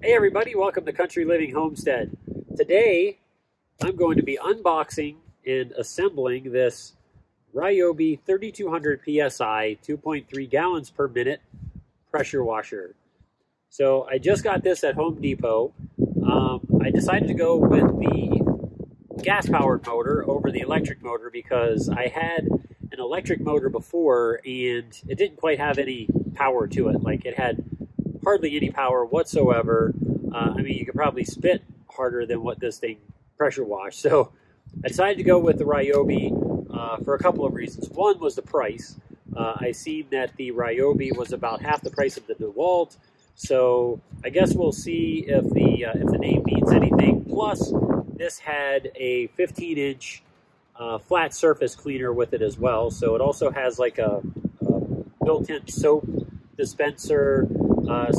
Hey everybody, welcome to Country Living Homestead. Today, I'm going to be unboxing and assembling this Ryobi 3200 PSI 2.3 gallons per minute pressure washer. So I just got this at Home Depot. I decided to go with the gas-powered motor over the electric motor because I had an electric motor before and it didn't quite have any power to it. Like, it had hardly any power whatsoever. I mean, you could probably spit harder than what this thing pressure washed. So I decided to go with the Ryobi for a couple of reasons. One was the price. I seen that the Ryobi was about half the price of the DeWalt. So I guess we'll see if the name means anything. Plus, this had a 15-inch flat surface cleaner with it as well. So it also has like a built-in soap dispenser.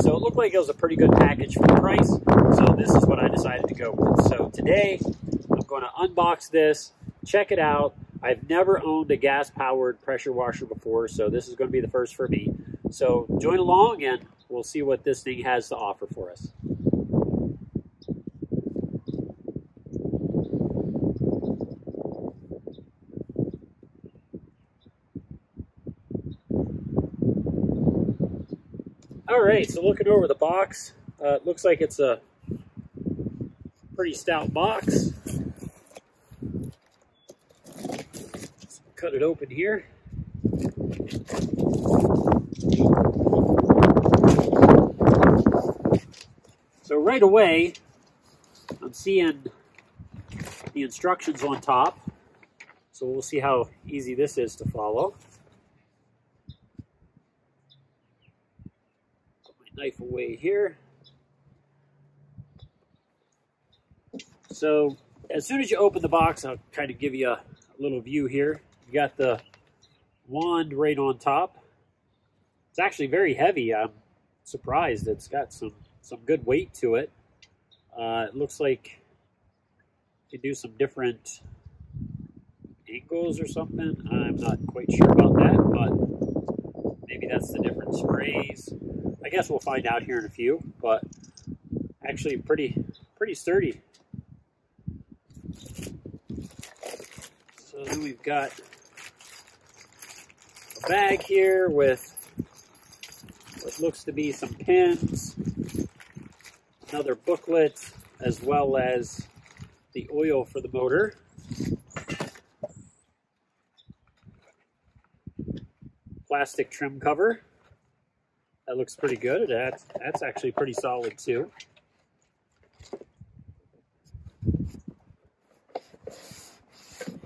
So it looked like it was a pretty good package for the price. So this is what I decided to go with. So today, I'm going to unbox this, check it out. I've never owned a gas-powered pressure washer before, so this is going to be the first for me. So join along and we'll see what this thing has to offer for us. All right, so looking over the box, it looks like it's a pretty stout box. Let's cut it open here. So right away, I'm seeing the instructions on top. So we'll see how easy this is to follow. Knife away here. So as soon as you open the box, I'll kind of give you a little view here. You got the wand right on top. It's actually very heavy. I'm surprised. It's got some good weight to it. It looks like you do some different angles or something. I'm not quite sure about that, but maybe that's the different sprays. I guess we'll find out here in a few, but actually pretty sturdy. So then we've got a bag here with what looks to be some pins, another booklet, as well as the oil for the motor. Plastic trim cover. That looks pretty good. That's actually pretty solid too.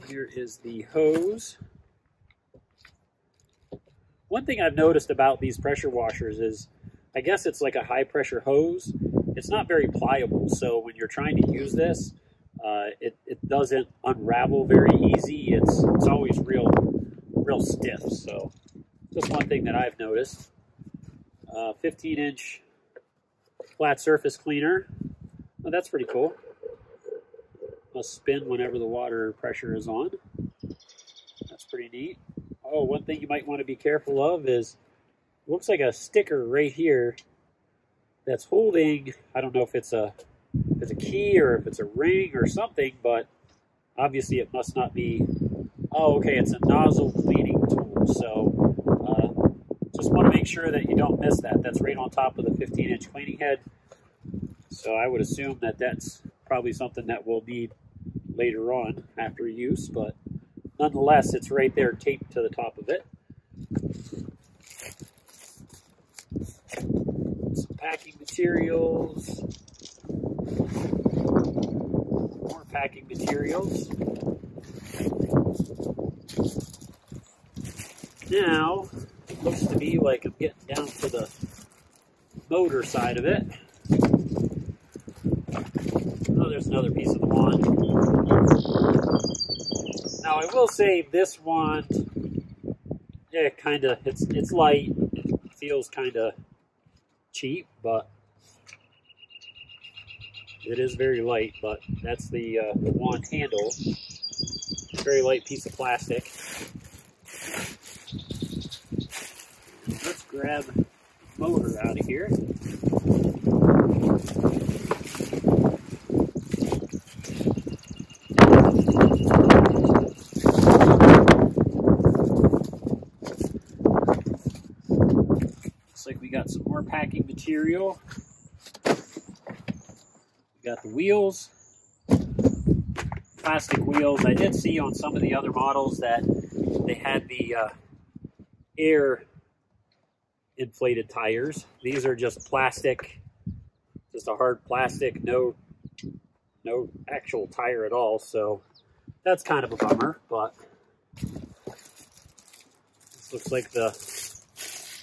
Here is the hose. One thing I've noticed about these pressure washers is, I guess it's like a high pressure hose. It's not very pliable, so when you're trying to use this, it doesn't unravel very easy. It's always real stiff. So just one thing that I've noticed. 15-inch flat surface cleaner. Oh, that's pretty cool. It'll spin whenever the water pressure is on. That's pretty neat. Oh, one thing you might want to be careful of is, looks like a sticker right here that's holding, I don't know if it's a key or if it's a ring or something, but obviously it must not be. Oh, okay, it's a nozzle cleaning tool. So just want to make sure that you don't miss that. That's right on top of the 15-inch cleaning head. So I would assume that that's probably something that we'll need later on after use, but nonetheless, it's right there taped to the top of it. Some packing materials. More packing materials. Now, it looks to me like I'm getting down to the motor side of it. Oh, there's another piece of the wand. Now, I will say this wand, yeah, it's light. It feels kind of cheap, but it is very light. But that's the wand handle. Very light piece of plastic. Let's grab the motor out of here. more packing material. We got the wheels, plastic wheels. I did see on some of the other models that they had the air inflated tires. These are just plastic, just a hard plastic, no actual tire at all, so that's kind of a bummer. But this looks like the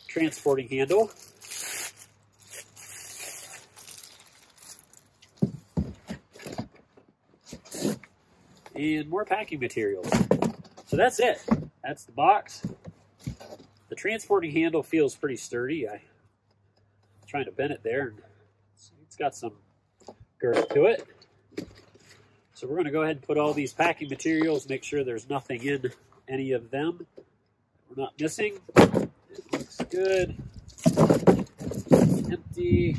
transporting handle. And more packing materials. So that's it. That's the box. The transporting handle feels pretty sturdy. I'm trying to bend it there, and it's got some girth to it. So we're going to go ahead and put all these packing materials, make sure there's nothing in any of them we're not missing. It looks good. Empty.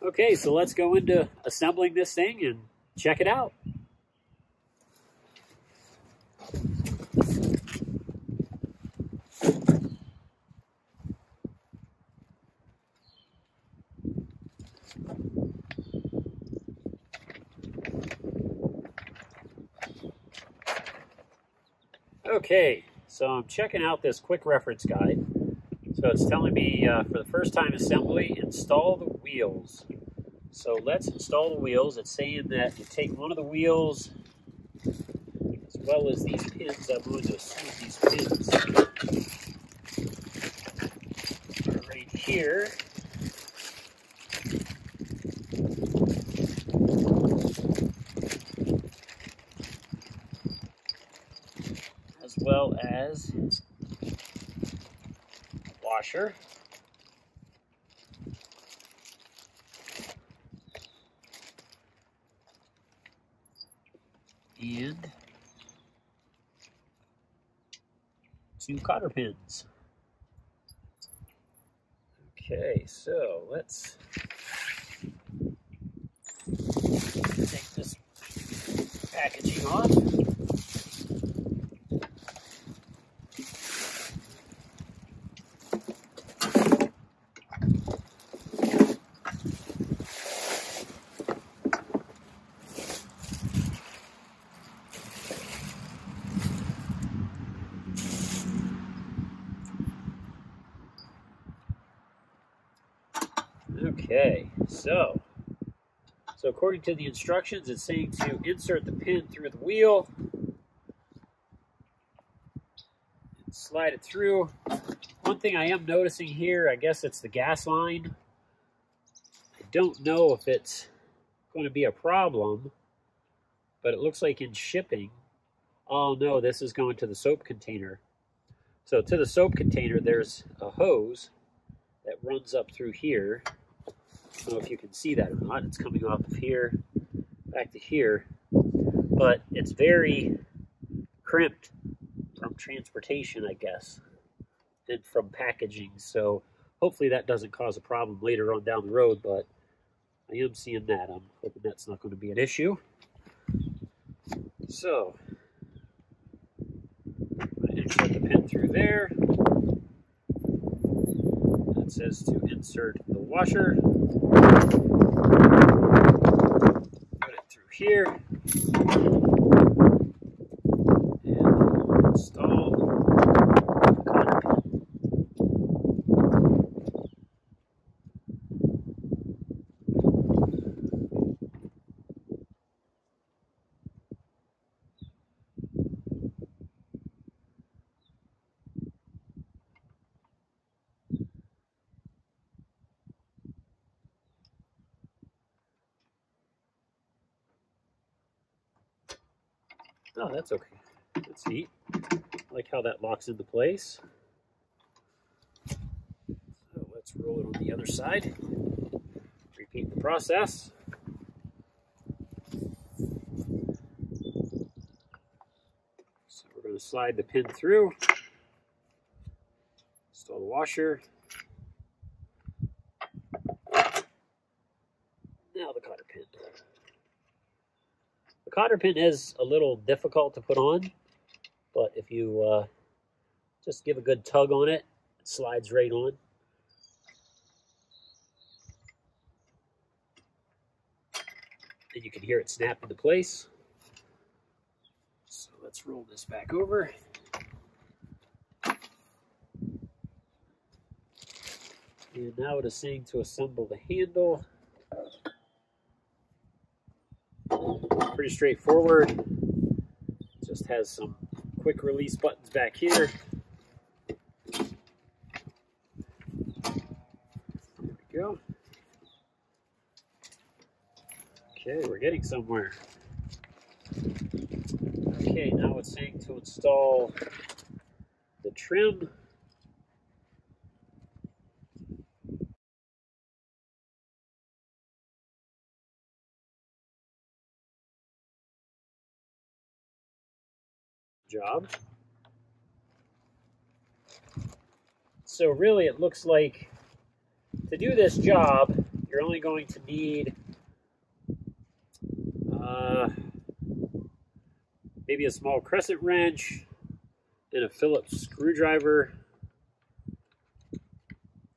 Okay, so let's go into assembling this thing and check it out. Okay, so I'm checking out this quick reference guide. So it's telling me for the first time assembly, install the wheels. So let's install the wheels. It's saying that you take one of the wheels as well as these pins. I'm going to assume these pins are right here. As well as washer. And 2 cotter pins. Okay, so let's take this packaging off. Okay, so according to the instructions, it's saying to insert the pin through the wheel and slide it through. One thing I am noticing here, I guess it's the gas line. I don't know if it's going to be a problem, but it looks like in shipping, oh no, this is going to the soap container. So to the soap container, there's a hose that runs up through here. I don't know if you can see that or not. It's coming off of here back to here, but it's very crimped from transportation, I guess, and from packaging. So hopefully that doesn't cause a problem later on down the road, but I am seeing that. I'm hoping that's not going to be an issue. So I'm going to insert the pin through there. It says to insert the washer. Put it through here. And install the cotter pin. Oh, that's okay. That's neat. I like how that locks into place. So let's roll it on the other side. Repeat the process. So we're going to slide the pin through. Install the washer. Now the cotter pin. The cotter pin is a little difficult to put on, but if you just give a good tug on it, slides right on. And you can hear it snap into place. So let's roll this back over. And now it is saying to assemble the handle. Pretty straightforward. Just has some quick release buttons back here. There we go. Okay, we're getting somewhere. Okay, now it's saying to install the trim. Job. So really it looks like to do this job, you're only going to need maybe a small crescent wrench and a Phillips screwdriver.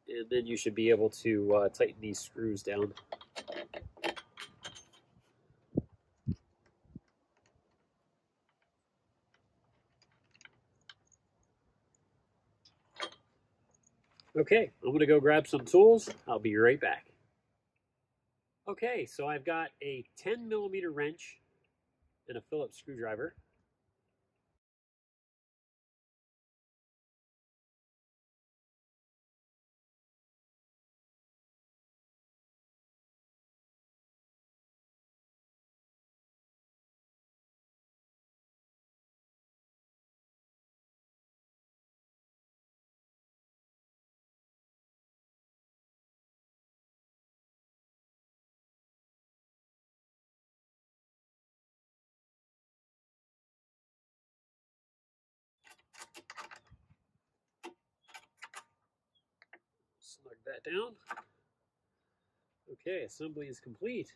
And then you should be able to tighten these screws down. Okay, I'm going to go grab some tools. I'll be right back. Okay, so I've got a 10mm wrench and a Phillips screwdriver. Slug that down. Okay, assembly is complete.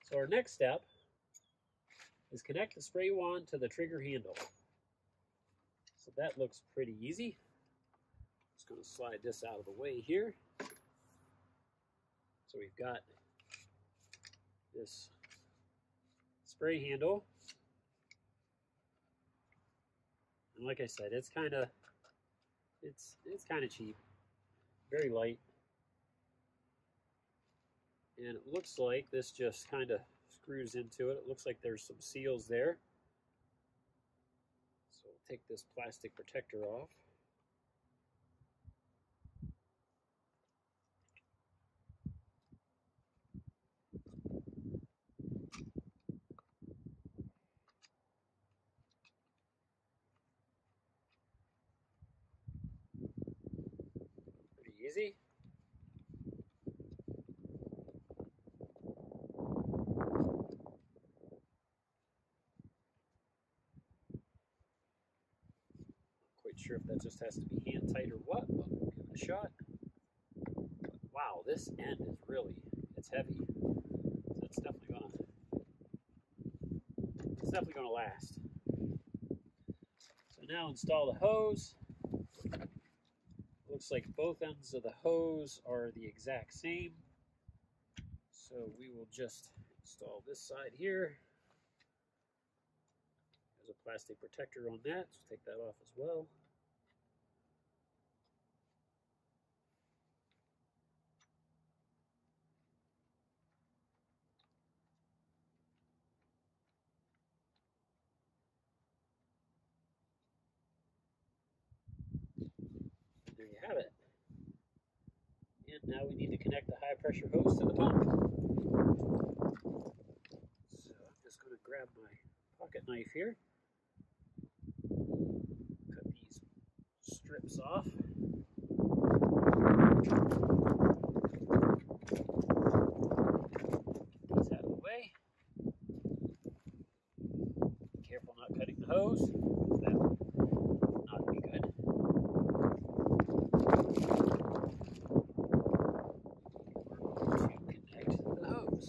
So our next step is connect the spray wand to the trigger handle. So that looks pretty easy. Just going to slide this out of the way here. So we've got this spray handle. And like I said, it's kind of cheap, very light. And it looks like this just kind of screws into it. It looks like there's some seals there. So we'll take this plastic protector off. Pretty easy. Quite sure if that just has to be hand tight or what, but we'll give it a shot. Wow, this end is really, it's heavy. So it's definitely gonna last. So now install the hose. Looks like both ends of the hose are the exact same. So we will just install this side here. There's a plastic protector on that, so take that off as well. There you have it. And now we need to connect the high pressure hose to the pump. So I'm just going to grab my pocket knife here. Cut these strips off. These out of the way. Be careful not cutting the hose, because that would not be good. We're going to connect the hose.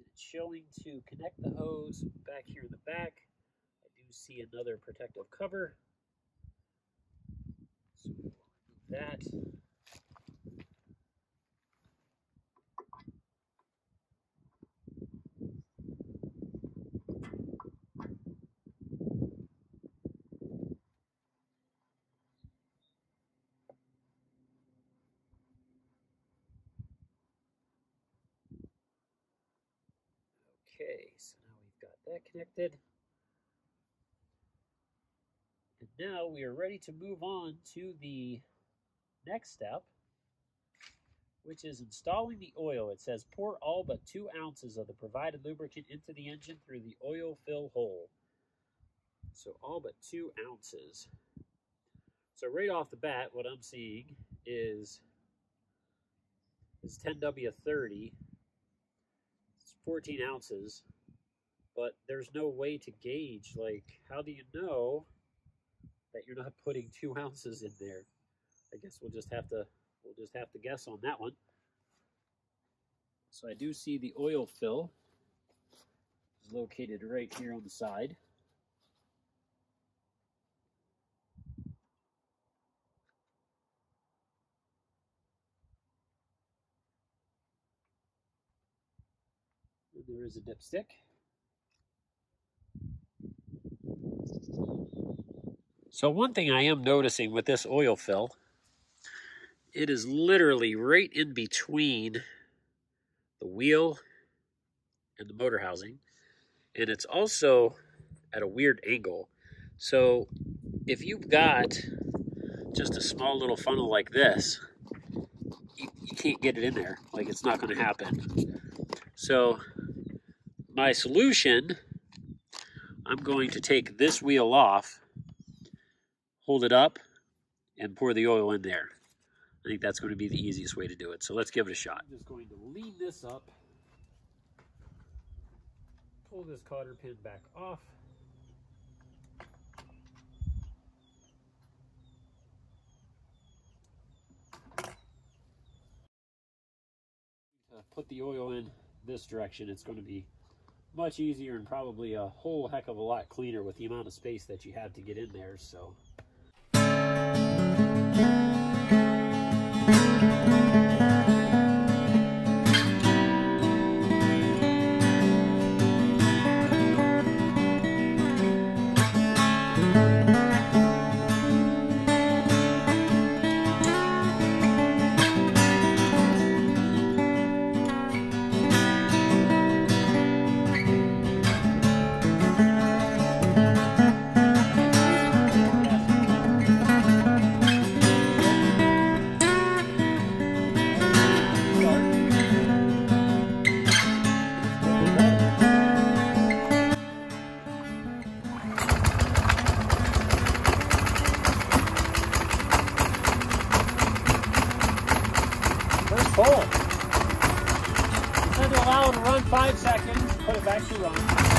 It chilling to connect the hose back here in the back. I do see another protective cover. So we'll remove that. Okay, so now we've got that connected. And now we are ready to move on to the next step, which is installing the oil. It says pour all but 2 ounces of the provided lubricant into the engine through the oil fill hole. So all but 2 ounces. So right off the bat, what I'm seeing is 10W30. It's 14 ounces, but there's no way to gauge. Like, how do you know that you're not putting 2 ounces in there? I guess we'll just have to guess on that one. So I do see the oil fill is located right here on the side. And there is a dipstick. So one thing I am noticing with this oil fill, it is literally right in between the wheel and the motor housing, and it's also at a weird angle. So if you've got just a small little funnel like this, you can't get it in there. Like, it's not going to happen. So my solution, I'm going to take this wheel off, hold it up, and pour the oil in there. I think that's going to be the easiest way to do it. So let's give it a shot. I'm just going to lean this up, pull this cotter pin back off. Put the oil in this direction. It's going to be much easier and probably a whole heck of a lot cleaner with the amount of space that you have to get in there. So full. Instead of allow it to run 5 seconds, put it back to run.